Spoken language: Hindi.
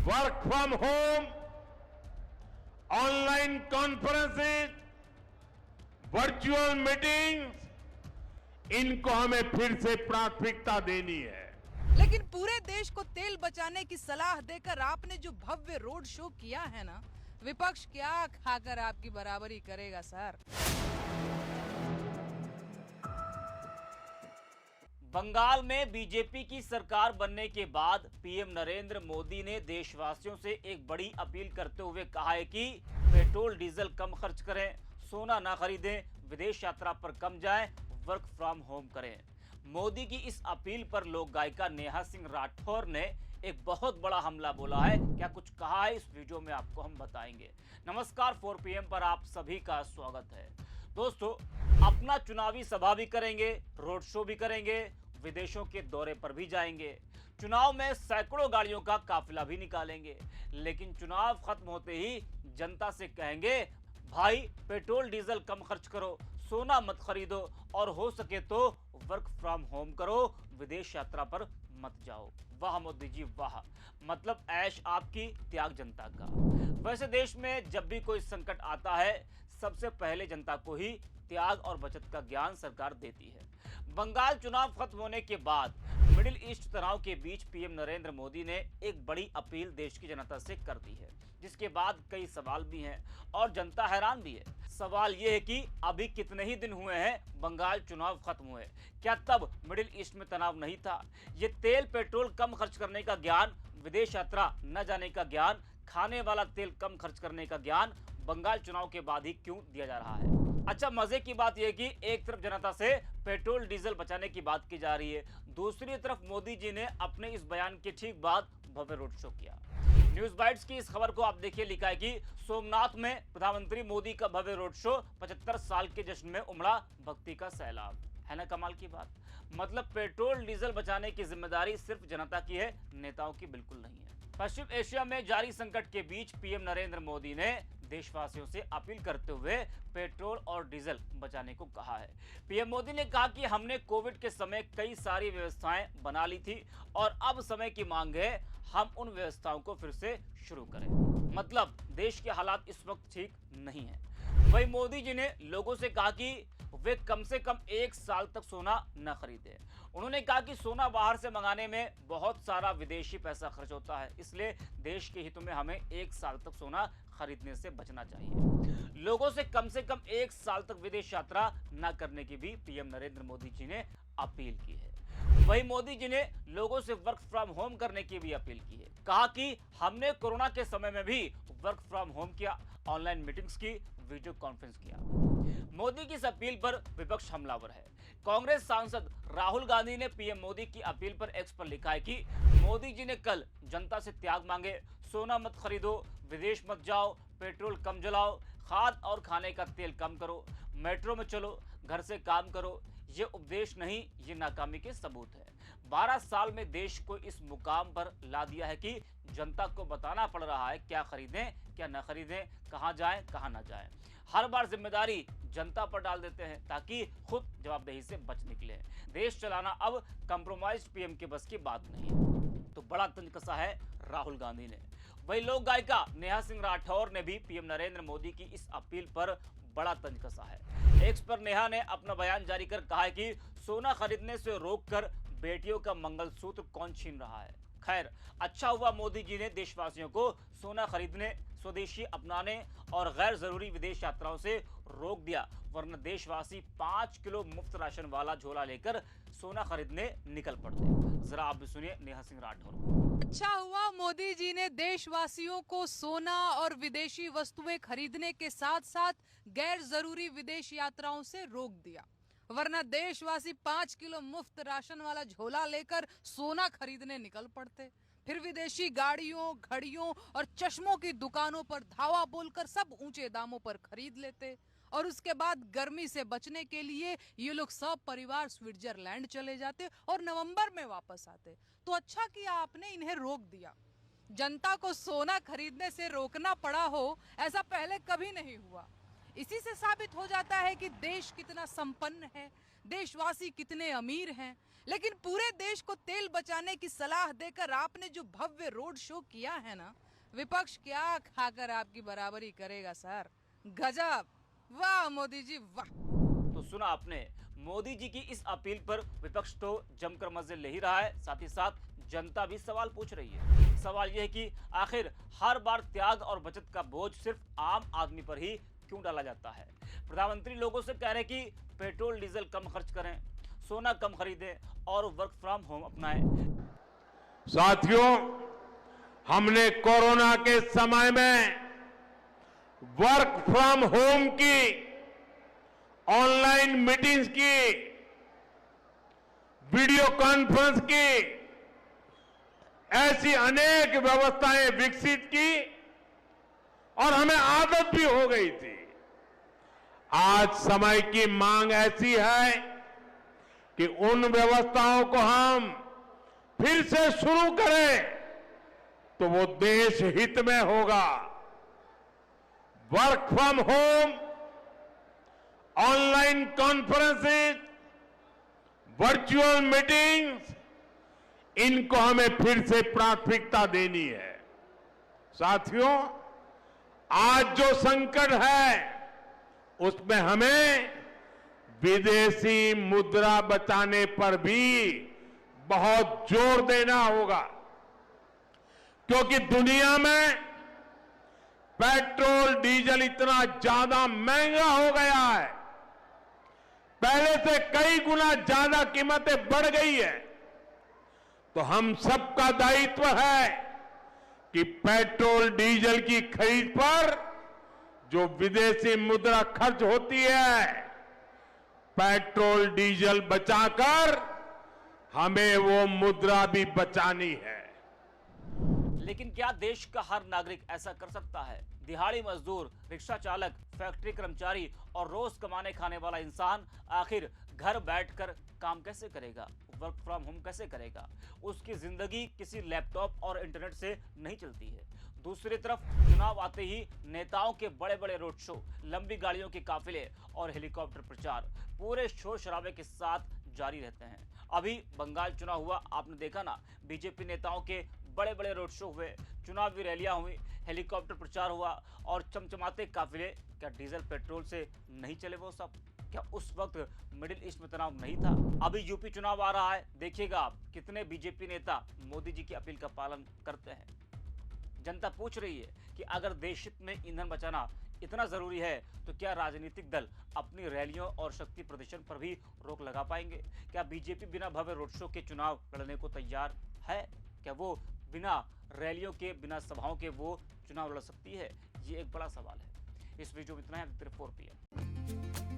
Work from home, online conferences, virtual meetings, इनको हमें फिर से प्राथमिकता देनी है। लेकिन पूरे देश को तेल बचाने की सलाह देकर आपने जो भव्य रोड शो किया है ना, विपक्ष क्या खाकर आपकी बराबरी करेगा सर। बंगाल में बीजेपी की सरकार बनने के बाद पीएम नरेंद्र मोदी ने देशवासियों से एक बड़ी अपील करते हुए कहा है कि पेट्रोल डीजल कम खर्च करें, सोना ना खरीदें, विदेश यात्रा पर कम जाएं, वर्क फ्रॉम होम करें। मोदी की इस अपील पर लोक गायिका नेहा सिंह राठौर ने एक बहुत बड़ा हमला बोला है। क्या कुछ कहा है, इस वीडियो में आपको हम बताएंगे। नमस्कार, 4 PM पर आप सभी का स्वागत है। दोस्तों, अपना चुनावी सभा भी करेंगे, रोड शो भी करेंगे, विदेशों के दौरे पर भी जाएंगे, चुनाव में सैकड़ों गाड़ियों का काफिला भी निकालेंगे, लेकिन चुनाव खत्म होते ही जनता से कहेंगे, भाई पेट्रोल डीजल कम खर्च करो, सोना मत खरीदो और हो सके तो वर्क फ्रॉम होम करो, विदेश यात्रा पर मत जाओ। वाह मोदी जी वाह, मतलब ऐश आपकी, त्याग जनता का। वैसे देश में जब भी कोई संकट आता है, सबसे पहले जनता को ही त्याग और बचत का ज्ञान सरकार देती है। बंगाल चुनाव खत्म होने के बाद मिडिल ईस्ट तनाव के बीच पीएम नरेंद्र मोदी ने एक बड़ी अपील देश की जनता से कर दी है, जिसके बाद कई सवाल भी हैं और जनता हैरान भी है। सवाल यह है कि अभी कितने ही दिन हुए हैं बंगाल चुनाव खत्म हुए, क्या तब मिडिल ईस्ट में तनाव नहीं था? ये तेल पेट्रोल कम खर्च करने का ज्ञान, विदेश यात्रा न जाने का ज्ञान, खाने वाला तेल कम खर्च करने का ज्ञान बंगाल चुनाव के बाद ही क्यों दिया जा रहा है? अच्छा, मजे की बात यह कि एक तरफ जनता से पेट्रोल डीजल बचाने की बात की जा रही है, दूसरी तरफ मोदी जी ने अपने इस बयान के ठीक बाद भव्य रोड शो किया। न्यूज बाइट्स की इस खबर को आप देखिए, लिखा है कि सोमनाथ में प्रधानमंत्री मोदी का भव्य रोड शो, 75 साल के जश्न में उमड़ा भक्ति का सैलाब। है ना कमाल की बात? मतलब पेट्रोल डीजल बचाने की जिम्मेदारी सिर्फ जनता की है, नेताओं की बिल्कुल नहीं है। पश्चिम एशिया में जारी संकट के बीच पीएम नरेंद्र मोदी ने देशवासियों से अपील करते हुए पेट्रोल और डीजल बचाने को कहा है। पीएम मोदी ने कहा कि हमने कोविड के समय कई सारी व्यवस्थाएं बना ली थी और अब समय की मांग है हम उन व्यवस्थाओं को फिर से शुरू करें। मतलब देश के हालात इस वक्त ठीक नहीं है। वहीं मोदी जी ने लोगों से कहा कि वे कम से कम 1 साल तक सोना न खरीदें। उन्होंने कहा कि सोना बाहर से मंगाने में बहुत सारा विदेशी पैसा खर्च होता है, इसलिए देश के हितों में हमें 1 साल तक सोना खरीदने से बचना चाहिए। लोगों से कम 1 साल तक विदेश यात्रा न करने की भी पीएम नरेंद्र मोदी जी ने अपील की है। वहीं मोदी जी ने लोगों से वर्क फ्रॉम होम करने की भी अपील की है। कहा कि हमने कोरोना के समय में भी वर्क फ्रॉम होम किया, ऑनलाइन मीटिंग्स की, वीडियो कॉन्फ्रेंस किया। मोदी की इस अपील पर विपक्ष हमलावर है। कांग्रेस सांसद राहुल गांधी ने पीएम मोदी की अपील पर एक्स पर लिखा है कि मोदी जी ने कल जनता से त्याग मांगे, सोना मत खरीदो, विदेश मत जाओ, पेट्रोल कम जलाओ, खाद और खाने का तेल कम करो, मेट्रो में चलो, घर से काम करो। ये उपदेश नहीं, ये नाकामी के सबूत है। 12 साल में देश को इस मुकाम पर ला दिया है कि जनता को बताना पड़ रहा है क्या खरीदें क्या न खरीदें, कहां जाएं कहां ना जाएं। हर बार जिम्मेदारी जनता पर डाल देते हैं ताकि खुद जवाबदेही से बच निकले। देश चलाना अब कंप्रोमाइज पीएम के बस की बात नहीं है। तो बड़ा तंज कसा है राहुल गांधी ने। वही लोक गायिका नेहा सिंह राठौर ने भी पीएम नरेंद्र मोदी की इस अपील पर बड़ा तंज कसा है। एक्स पर नेहा ने अपना बयान जारी कर कहा है कि सोना खरीदने से रोककर बेटियों का मंगलसूत्र कौन छीन रहा है। खैर, अच्छा हुआ मोदी जी ने देशवासियों को सोना खरीदने, स्वदेशी अपनाने और गैर जरूरी विदेश यात्राओं से रोक दिया, वरना देशवासी 5 किलो मुफ्त राशन वाला झोला लेकर सोना खरीदने निकल पड़ते। जरा आप भी सुनिए नेहा सिंह राठौर को। अच्छा हुआ मोदी जी ने देशवासियों को सोना और विदेशी वस्तुएं खरीदने के साथ साथ गैर जरूरी विदेश यात्राओं से रोक दिया, वरना देशवासी 5 किलो मुफ्त राशन वाला झोला लेकर सोना खरीदने निकल पड़ते। फिर विदेशी गाड़ियों, घड़ियों और चश्मों की दुकानों पर धावा बोलकर सब ऊंचे दामों पर खरीद लेते और उसके बाद गर्मी से बचने के लिए ये लोग सब परिवार स्विट्जरलैंड चले जाते और नवंबर में वापस आते। तो अच्छा किया आपने इन्हें रोक दिया। जनता को सोना खरीदने से रोकना पड़ा हो, ऐसा पहले कभी नहीं हुआ। इसी से साबित हो जाता है कि देश कितना संपन्न है, देशवासी कितने अमीर हैं, लेकिन पूरे देश को तेल बचाने की सलाह देकर आपने जो भव्य रोड शो किया है ना, विपक्ष क्या खाकर आपकी बराबरी करेगा सर। गजब, वाह मोदी जी वाह। तो सुना आपने, मोदी जी की इस अपील पर विपक्ष तो जमकर मजे ले ही रहा है, साथ ही साथ जनता भी सवाल पूछ रही है। सवाल यह है कि आखिर हर बार त्याग और बचत का बोझ सिर्फ आम आदमी पर ही क्यों डाला जाता है। प्रधानमंत्री लोगों से कह रहे कि पेट्रोल डीजल कम खर्च करें, सोना कम खरीदें और वर्क फ्रॉम होम अपनाएं। साथियों, हमने कोरोना के समय में वर्क फ्रॉम होम की, ऑनलाइन मीटिंग्स की, वीडियो कॉन्फ्रेंस की, ऐसी अनेक व्यवस्थाएं विकसित की और हमें आदत भी हो गई थी। आज समय की मांग ऐसी है कि उन व्यवस्थाओं को हम फिर से शुरू करें तो वो देश हित में होगा। Work from home, online conferences, virtual meetings, इनको हमें फिर से प्राथमिकता देनी है। साथियों, आज जो संकट है उसमें हमें विदेशी मुद्रा बचाने पर भी बहुत जोर देना होगा, क्योंकि दुनिया में पेट्रोल डीजल इतना ज्यादा महंगा हो गया है, पहले से कई गुना ज्यादा कीमतें बढ़ गई है। तो हम सबका दायित्व है कि पेट्रोल डीजल की खरीद पर जो विदेशी मुद्रा खर्च होती है, पेट्रोल डीजल बचाकर हमें वो मुद्रा भी बचानी है। लेकिन क्या देश का हर नागरिक ऐसा कर सकता है? दिहाड़ी मजदूर, रिक्शा चालक, फैक्ट्री कर्मचारी और रोज कमाने खाने वाला इंसान आखिर घर बैठकर काम कैसे करेगा, वर्क फ्रॉम होम कैसे करेगा? उसकी जिंदगी किसी लैपटॉप और इंटरनेट से नहीं चलती है। दूसरी तरफ चुनाव आते ही नेताओं के बड़े बड़े रोड शो, लंबी गाड़ियों के काफिले और हेलीकॉप्टर प्रचार पूरे शोर शराबे के साथ जारी रहते हैं। अभी बंगाल चुनाव हुआ, आपने देखा ना, बीजेपी नेताओं के बड़े बड़े रोड शो हुए, चुनावी रैलियां हुई, हेलीकॉप्टर प्रचार हुआ और चमचमाते काफिले। क्या डीजल पेट्रोल से नहीं चले वो सब? क्या उस वक्त मिडिल ईस्ट में तनाव नहीं था? अभी यूपी चुनाव आ रहा है, देखिएगा आप कितने बीजेपी नेता मोदी जी की अपील का पालन करते हैं। जनता पूछ रही है कि अगर देश हित में ईंधन बचाना इतना जरूरी है तो क्या राजनीतिक दल अपनी रैलियों और शक्ति प्रदर्शन पर भी रोक लगा पाएंगे? क्या बीजेपी बिना भव्य रोड शो के चुनाव लड़ने को तैयार है? क्या वो बिना रैलियों के, बिना सभाओं के वो चुनाव लड़ सकती है? ये एक बड़ा सवाल है। इस वीडियो में इतना है। 4 PM